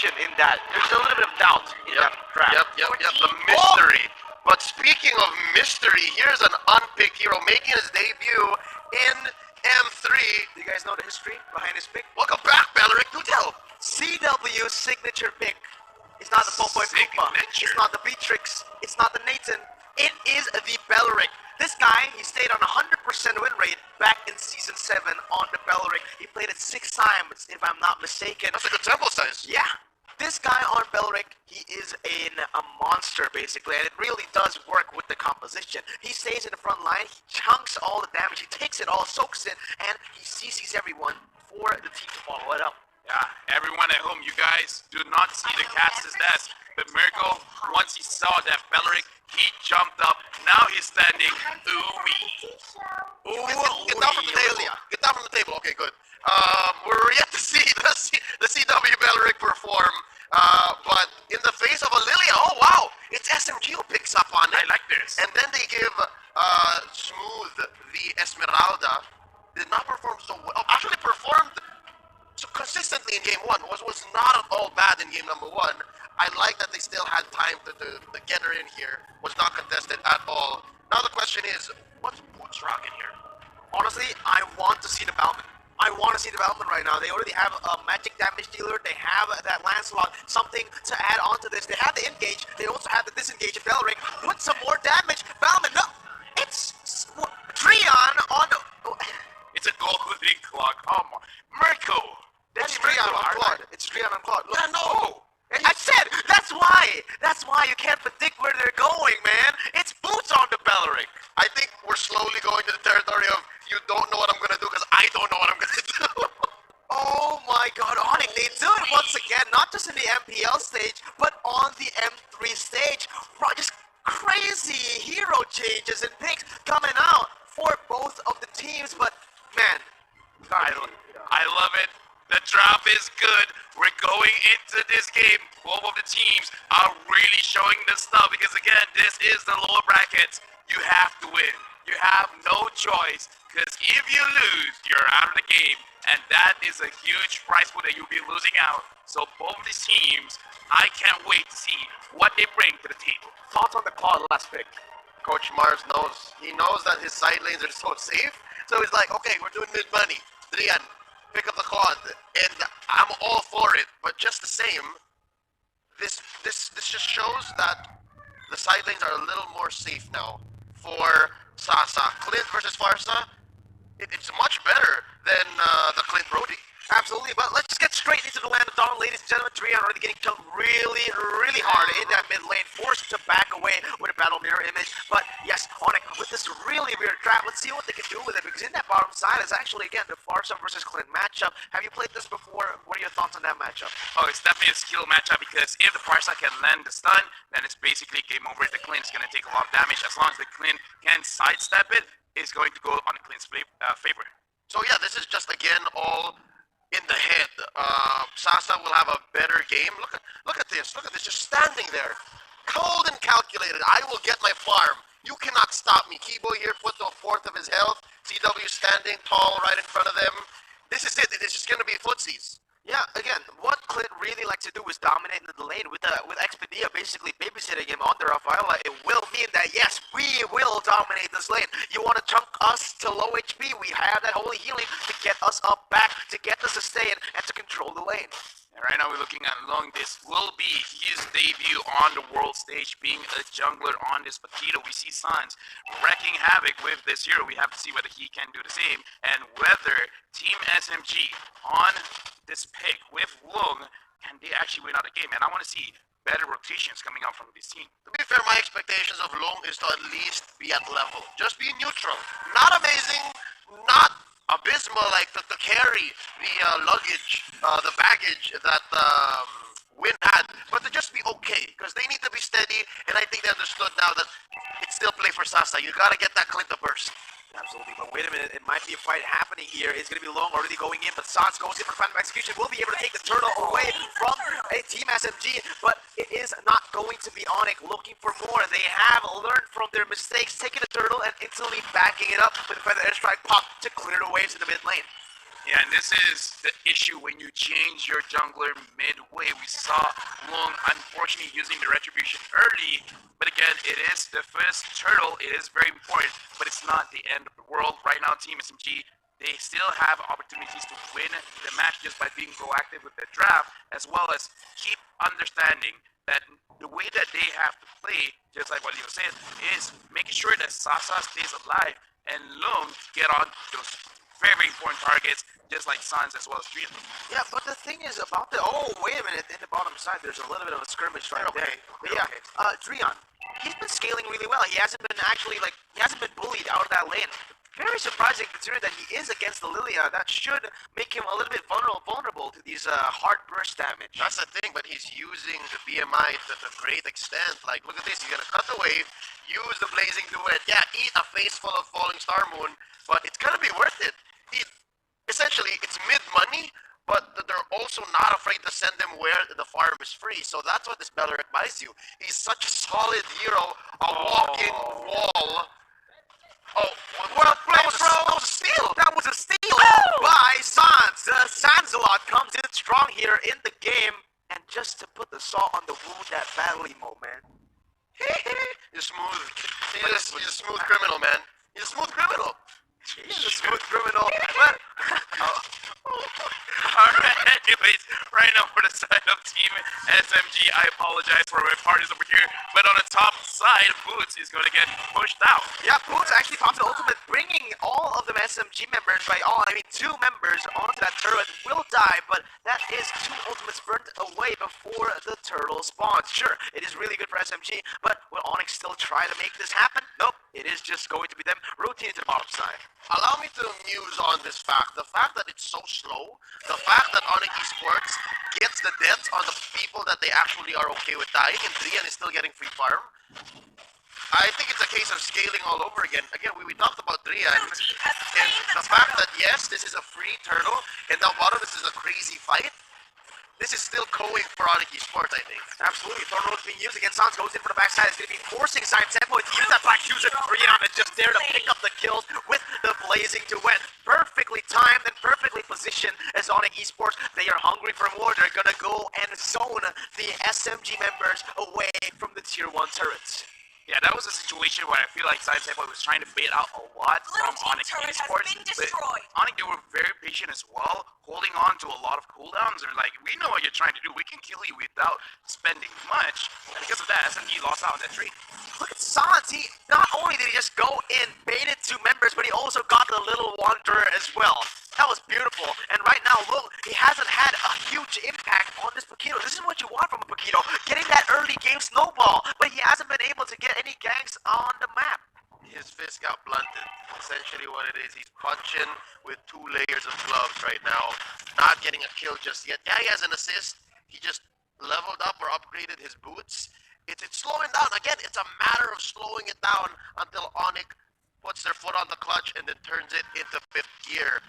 question in that. There's a little bit of doubt in that draft. Yep. The mystery. But speaking of mystery, here's an unpicked hero making his debut in M3. Do you guys know the history behind this pick? Welcome back, Belleric. Do tell. CW signature pick. It's not the Popoy Koopa. It's not the Beatrix. It's not the Nathan. It is the Belleric. This guy, he stayed on 100% win rate back in Season 7 on the Belleric. He played it 6 times, if I'm not mistaken. That's a good sample size. Yeah. This guy on Belleric, he is a monster, basically, and it really does work with the composition. He stays in the front line, he chunks all the damage, he takes it all, soaks it, and he CCs everyone for the team to follow it up. Yeah, everyone at home, you guys do not see the Cats' desk, but Mirko, once he saw that Belleric, he jumped up. Now he's standing. Ooh-wee. Get down from the table. Get down from the table. Okay, good. We're yet to see the CW Belleric perform. But in the face of a Lilia, oh wow, it's SMG who picks up on it. I like this. And then they give Smooth the Esmeralda. Did not perform so well. Actually performed so consistently in game 1. Was not at all bad in game number 1. I like that they still had time to get her in here. Was not contested at all. Now the question is, what's rocking here? Honestly, I want to see the Balmond. I want to see the Balmond right now. They already have a magic damage dealer. They have that Lancelot. Something to add on to this. They have the engage. They also have the disengage of Belleric. Put some more damage. Balmond, no. It's Trion on the... It's a golden clock. Come on. Mirko. That's Trion on Claude. It's Trion on Claude. Yeah, no. I said, that's why you can't predict where they're going, man. It's boots on the Belleric. I think we're slowly going to the territory of you don't know what I'm going to do because I don't know what I'm going to do. Oh my god, Onyx, they do it once again, not just in the MPL stage, but on the M3 stage. Just crazy hero changes and picks coming out for both of the teams, but man, I love it. The drop is good. We're going into this game. Both of the teams are really showing the stuff because, again, this is the lower brackets. You have to win. You have no choice because if you lose, you're out of the game. And that is a huge prize pool that you'll be losing out. So both of these teams, I can't wait to see what they bring to the table. Thoughts on the Claude last pick? Coach Mars knows. He knows that his side lanes are so safe. So he's like, okay, we're doing mid-money. Drian, pick up the Claude, and I'm all for it. But just the same, this just shows that the side lanes are a little more safe now for Sasa. Clint versus Farsa, it's much better than the Clint Brody. Absolutely, but let's just get straight into the land of Dawn, ladies and gentlemen. Trion already getting killed really, really hard in that mid lane, forced to back away with a battle mirror image. But yes, Onyx with this really weird trap. Let's see what they can do with it, because in that bottom side is actually, again, the Farsa versus Clint matchup. Have you played this before? What are your thoughts on that matchup? Oh, it's definitely a skill matchup because if the Farsa can land the stun, then it's basically game over. The Clint is going to take a lot of damage. As long as the Clint can sidestep it, it's going to go on the Clint's favor. So yeah, this is just, again, all in the head. Sasa will have a better game. Look at this. Look at this. Just standing there. Cold and calculated. I will get my farm. You cannot stop me. Kibo here puts a fourth of his health. CW standing tall right in front of them. This is it. It's just going to be footsies. Yeah, again, what Clint really likes to do is dominate in the lane with Expedia basically babysitting him on the Rafaela. It will mean that, yes, we will dominate this lane. You want to chunk us to low HP, we have that holy healing to get us up back, to get the sustain, and to control the lane. And right now we're looking at Long. This will be his debut on the world stage, being a jungler on this Potato. We see Sanz wrecking havoc with this hero. We have to see whether he can do the same, and whether Team SMG on this pick with Long, can they actually win out the game? And I want to see better rotations coming out from this team. To be fair, my expectations of Long is to at least be at level. Just be neutral. Not amazing, not abysmal like to carry the luggage, the baggage that Win had, but to just be okay, because they need to be steady, and I think they understood now that it's still play for Sasa. You gotta get that Clint to burst. Absolutely, but wait a minute, it might be a fight happening here. It's going to be Long already going in, but Sanz goes in for final execution. Will be able to take the turtle away from a Team SMG, but it is not going to be Onyx looking for more. They have learned from their mistakes, taking the turtle and instantly backing it up with a feather airstrike pop to clear the waves in the mid lane. Yeah, and this is the issue when you change your jungler midway. We saw Lung unfortunately using the retribution early, but again, it is the first turtle. It is very important, but it's not the end of the world. Right now, Team SMG, they still have opportunities to win the match just by being proactive with the draft, as well as keep understanding that the way that they have to play, just like what Leo said, is making sure that Sasa stays alive and Lung get on those very, very important targets, just like Sanz as well as Drian. Yeah, but the thing is about the... Oh, wait a minute. In the bottom side, there's a little bit of a skirmish right there. But yeah, Drian, he's been scaling really well. He hasn't been he hasn't been bullied out of that lane. Very surprising considering that he is against the Lilia. That should make him a little bit vulnerable to these hard burst damage. That's the thing, but he's using the BMI to a great extent. Like, look at this. He's going to cut the wave, use the Blazing Duet. Yeah, eat a face full of Falling Star Moon, but it's going to be worth it. Essentially, it's mid-money, but they're also not afraid to send him where the farm is free. So that's what this Beleric buys you. He's such a solid hero, a walking wall. Oh, that was a steal! That was a steal by Sanz. Sanzalot comes in strong here in the game. And just to put the salt on the wound, that battle emo, man. He's smooth. He's a smooth criminal, man. He's a smooth criminal. He's a smooth criminal. Alright, anyways, right now for the side of Team SMG, I apologize for my parties over here, but on the top side, Boots is going to get pushed out. Yeah, Boots actually pops the ultimate, bringing all of the SMG members, two members onto that turret will die, but that is 2 ultimates burnt away before the turtle spawns. Sure, it is really good for SMG, but will Onyx still try to make this happen? Nope, it is just going to be them rotating to the bottom side. Allow me to muse on this fact. The fact that it's so slow, the fact that Onyx Esports gets the deaths on the people that they actually are okay with dying, and Drian is still getting free farm. I think it's a case of scaling all over again. Again, we talked about Drian, and the fact that yes, this is a free turtle, and down bottom this is a crazy fight. This is still going for Onyx Esports, I think. Absolutely. Thorn Road being used against Sanz, goes in for the backside. It's going to be forcing Side Tempo to use that Black User for Brianna just there to pick up the kills with the Blazing Duet. Perfectly timed and perfectly positioned as Onyx Esports. They are hungry for more. They're going to go and zone the SMG members away from the Tier 1 turrets. Yeah, that was a situation where I feel like Side Tempo was trying to bait out a lot from Onyx Esports. But Onyx, they were very patient as well, holding on to a lot of cooldowns. They're like, we know what you're trying to do. We can kill you without spending much. And because of that, SMG lost out on that tree. Look at Sanz. He not only did he just go in, baited 2 members, but he also got the little wanderer as well. That was beautiful. And right now, look, he hasn't had a huge impact on this Paquito. This is what you want from a Paquito, getting that early game snowball. But he hasn't been able to get any ganks on the map. His fist got blunted. Essentially what it is, he's punching with 2 layers of gloves right now. Not getting a kill just yet. Yeah, he has an assist. He just leveled up or upgraded his boots. It's slowing down. Again, it's a matter of slowing it down until Onyx puts their foot on the clutch and then turns it into 5th gear.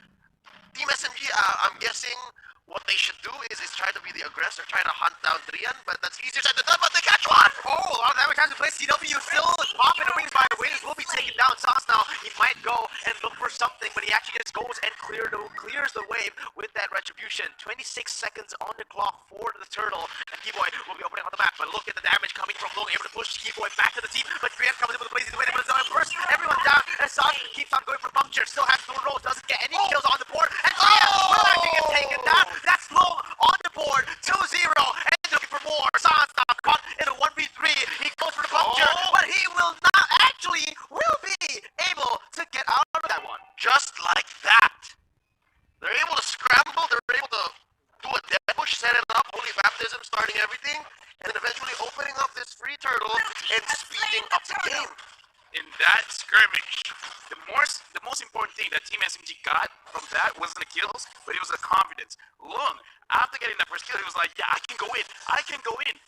Team SMG, I'm guessing what they should do is try to be the aggressor, try to hunt down Drian, but that's easier said than done, but they catch one! Oh, a lot of damage time to play. CW still popping the wings by the wings, will be taken down. Sanz now, he might go and look for something, but he actually just goes and clears the wave with that retribution. 26 seconds on the clock for the turtle, and Keyboy will be opening on the map, but look at the damage coming from Long, able to push Keyboy back to the team, but Drian comes in with the blazing away, but it's on first, everyone down, and Sanz keeps on going for puncture, still has no rolls, doesn't get any kills on the board, and Drian will actually get taken down. That's Long on the board, 2-0, and looking for more. Sanz now caught in a 1v3, he goes for the puncture, but he will be able to get out of that one. Just like that. They're able to scramble, they're able to do a dead push, set it up, holy baptism, starting everything, and then eventually opening up this free turtle and speeding up the game. In that skirmish, the most important thing that Team SMG got from that wasn't the kills, but it was the confidence. Lung, after getting that first kill, he was like, yeah, I can go in.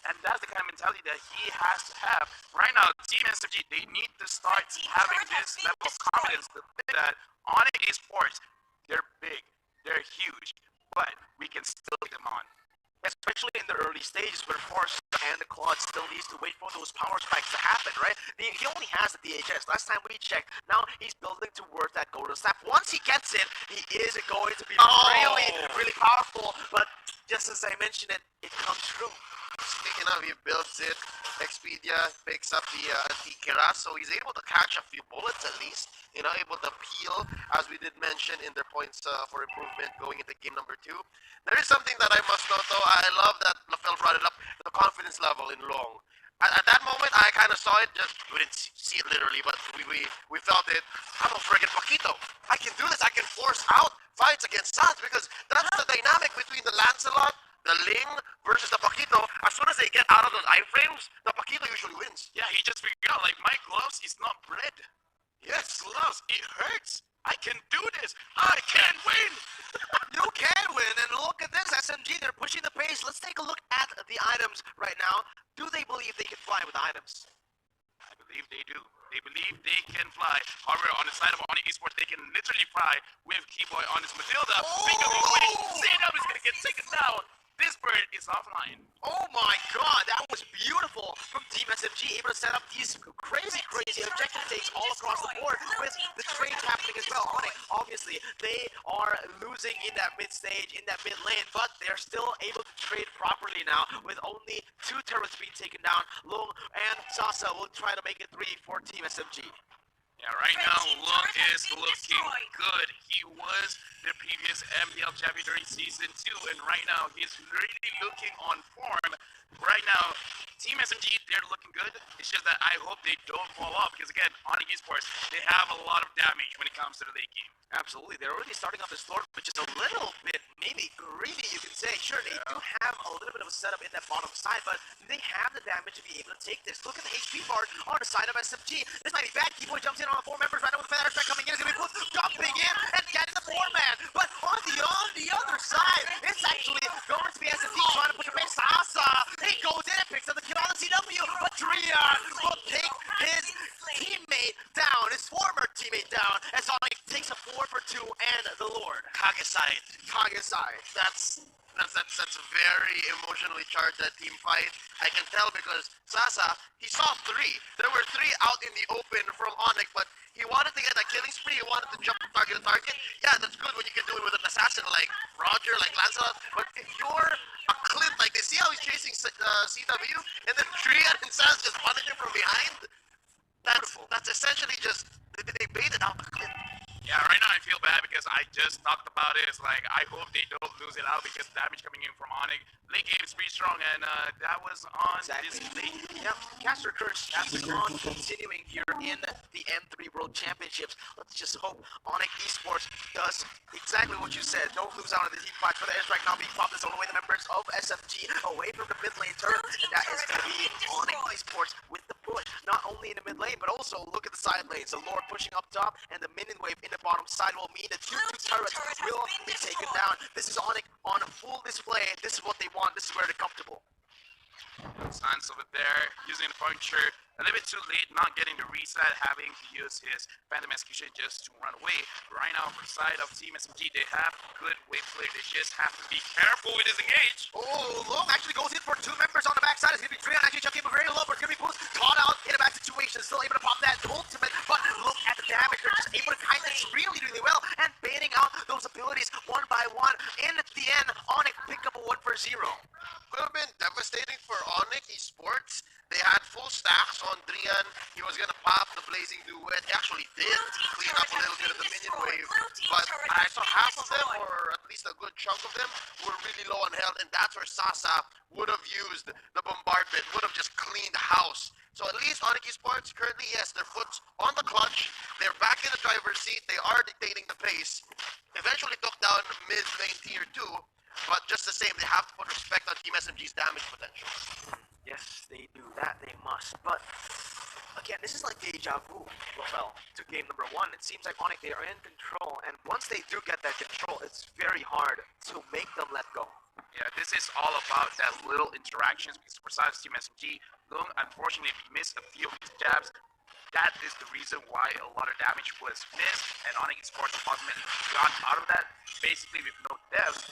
And that's the kind of mentality that he has to have. Right now, Team SMG, they need to start having this level of confidence to think that Onyx Esports, they're big, they're huge, but we can still take them on. especially in the early stages where Force and the Claude still needs to wait for those power spikes to happen, right? He only has the DHS. Last time we checked, now he's building towards that golden snap. Once he gets it, he is going to be really, really powerful. But just as I mentioned it comes true. Speaking of, he builds it. Expedia picks up the Antiquera, so he's able to catch a few bullets at least. Able to peel, as we did mention in their points for improvement going into game number 2. There is something that I must note though. I love that Lafell brought it up, the confidence level in Long. At that moment, I kind of saw it, we didn't see it literally, but we felt it. I'm a friggin' Paquito. I can do this. I can force out fights against Sanz because that's the dynamic between the Lancelot, the Ling versus the Paquito. As soon as they get out of those iframes, the Paquito usually wins. Yeah, he just figured out, like, my gloves is not bread. Yes. Gloves, it hurts. I can do this. I can win. You can win, and look at this, SMG, they're pushing the pace. Let's take a look at the items right now. Do they believe they can fly with the items? I believe they do. They believe they can fly. However, on the side of Onyx Esports, they can literally fly with Keyboy on this Matilda. Finger waiting. Zaynab is going to get taken down. This bird is offline. Oh my god, that was beautiful from Team SMG, able to set up these crazy objective takes all across the board with the trades happening as well. Onyx, obviously, they are losing in that mid stage, in that mid lane, but they're still able to trade properly now with only 2 turrets being taken down. Lung and Sasa will try to make it 3 for Team SMG. Yeah, right now, Lung is looking good. He was the previous MPL champion during Season 2, and right now, he's really looking on form. Right now, Team SMG, they're looking good. It's just that I hope they don't fall off, because again, Onyx Esports, they have a lot of damage when it comes to the late game. Absolutely, they're already starting off this floor, which is a little bit maybe greedy, you can say. Sure, they do have a little bit of a setup in that bottom side, but they have the damage to be able to take this. Look at the HP bar on the side of SMG. This might be bad. Keyboy jumps in on 4 members right now with the feather strike coming in. It's going to be both jumping in and getting the 4-man. But on the other side, it's actually going to be SMG trying to push away Sasa. He goes in and picks up the kill on the CW, but Drian will take his teammate down, his former teammate down, as Sonic takes a 4 for 2 and the Lord. Kageside. That's very emotionally charged, that team fight. I can tell because Sasa, he saw 3. There were 3 out in the open from Onyx, but he wanted to get a killing spree. He wanted to jump from target to target. Yeah, that's good when you can do it with an assassin like Roger, like Lancelot. But if you're a Clint, like they see how he's chasing CW, and then Trian and Sanz just punish him from behind. That's essentially just they baited out the Clint. Yeah, right now I feel bad because I just talked about it. It's like, I hope they don't lose it out because damage coming in from Onyx. Late game is pretty strong, and that was on display. Yep, Caster Curse has on continuing here in the N3 World Championships. Let's just hope Onyx Esports does exactly what you said. Don't lose out on the team fight for the airstrike now being popped. This all the way the members of SFG away from the mid lane turret, and that is going to be Onyx Esports with the push. Not only in the mid lane, but also look at the side lanes. The Lord pushing up top, and the minion wave in the bottom side will mean that two turrets will be taken down. This is Onyx on full display. This is what they want. This is where they're comfortable. Sanz over there using the puncture. A little bit too late, not getting the reset, having to use his Phantom Execution just to run away. Right now, for the side of Team SMG, they have good wave play. They just have to be careful with his engage. Oh, Long actually goes in for 2 members on the backside. It's going to be Drian actually chucking him very low, but it's going to be Boost caught out in a back situation. Still able to pop that ultimate, but look at the damage. They're just able to kite this really, really well and baiting out those abilities one by one. In the end, Onyx pick up a 1 for 0. Could have been devastating for Onyx Esports. They had full stacks on Drian. He was gonna pop the Blazing Duet. He actually did clean up a little bit of the minion wave, but I saw half of them, or at least a good chunk of them, were really low on health, and that's where Sasa would have used the bombardment, would have just cleaned house. So at least Onyx Esports currently, yes, their foot's on the clutch. They're back in the driver's seat. They are dictating the pace. Eventually took down mid-lane tier 2, but just the same, they have to put respect on Team SMG's damage potential. Yes, they do. That they must. But again, this is like deja vu, Rafael, to game number 1. It seems like Onyx, they are in control, and once they do get that control, it's very hard to make them let go. Yeah, this is all about that little interactions because besides Team SMG, Lung unfortunately missed a few of his jabs. That is the reason why a lot of damage was missed, and Onyx Esports ultimately got out of that, basically with no deaths.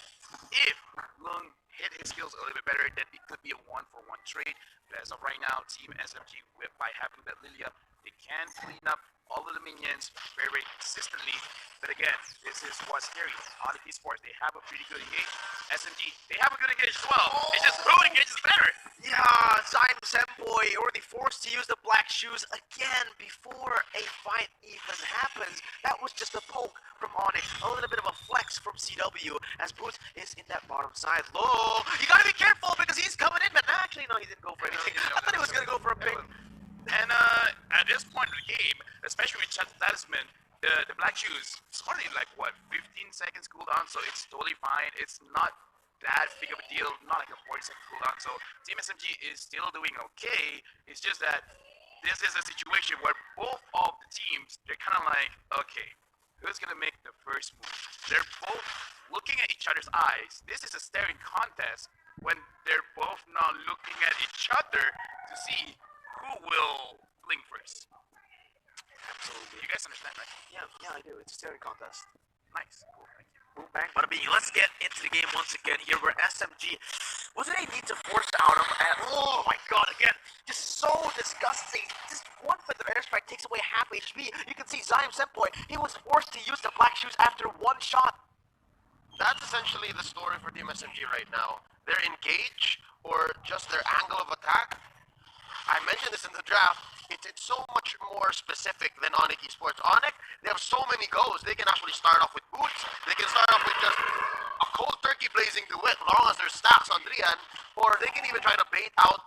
If Lung hit his skills a little bit better, then it could be a 1-for-1 trade. But as of right now, Team SMG, by having that Lilia, they can clean up all of the minions very, very consistently. But again, this is what's scary. Oddity Sports, they have a pretty good engage. SMG, they have a good engage as well. It's just who engages better. Yeah, Sanz Boy already forced to use the black shoes again before a fight even happens. That was just a poke from Onyx, a little bit of a flex from CW as Boots is in that bottom side. Low, you gotta be careful because he's coming in, but actually no, he didn't go for anything. I thought he was gonna go for a pick. And at this point of the game, especially with Chat's Talisman, the black shoes, it's only like what, 15 seconds cooldown, so it's totally fine. It's not that big of a deal, not like a 40-second cooldown. So Team SMG is still doing okay. It's just that this is a situation where both of the teams, they're kind of like, okay, who's gonna make the first move? They're both looking at each other's eyes. This is a staring contest when they're both now looking at each other to see who will blink first. Absolutely. You guys understand, right? Yeah, I do. It's a staring contest. Nice. Cool. Thank you. Boom, bang, bada bing. Let's get into the game once again here where SMG wasn't a need to force out him and oh my god, again, just so disgusting. Just one foot of airstrike takes away half HP. You can see Zyme Senpoi, he was forced to use the black shoes after one shot. That's essentially the story for Team SMG right now. Their engage or just their angle of attack. I mentioned this in the draft. It's so much more specific than Onyx Esports. Onyx, they have so many goes. They can actually start off with boots. They can start off with just a cold turkey blazing to it, as long as there's stacks on Drian. Or they can even try to bait out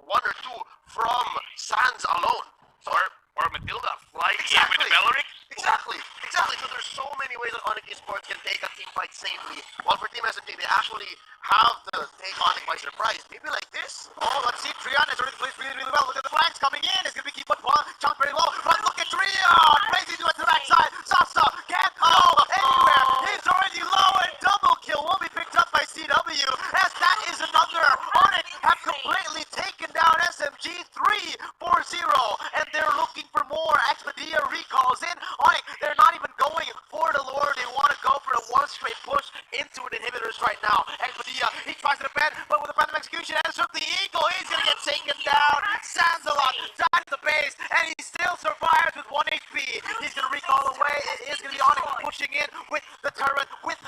one or two from Sanz alone. Or Matilda flying in with the Beleric. Exactly. So there's so many ways that Onyx Esports can take a team fight safely. While for Team SMG, they actually have to take Onyx by surprise. Maybe like this. Oh, let's see. Trion has already played really, really well. Look at the flanks coming in. It's going to be keep on chunk very low. But look at Trion. Crazy to it to the backside. Sasa can't go anywhere. He's already low and double kill will be picked up by CW. As that is another. Onyx have completely taken down SMG 3-4-0. And they're looking for more. Expedia recalls in. Onyx, they're not even going for the lure. They want to go for a one straight push into an inhibitors right now. Expedia, he tries to defend, but with a random execution and took the eagle, he's going to get taken down. Sanz a lot, died at the base, and he still survives with 1 HP. He's going to recall away. It is going to be Onyx pushing in with the turret, with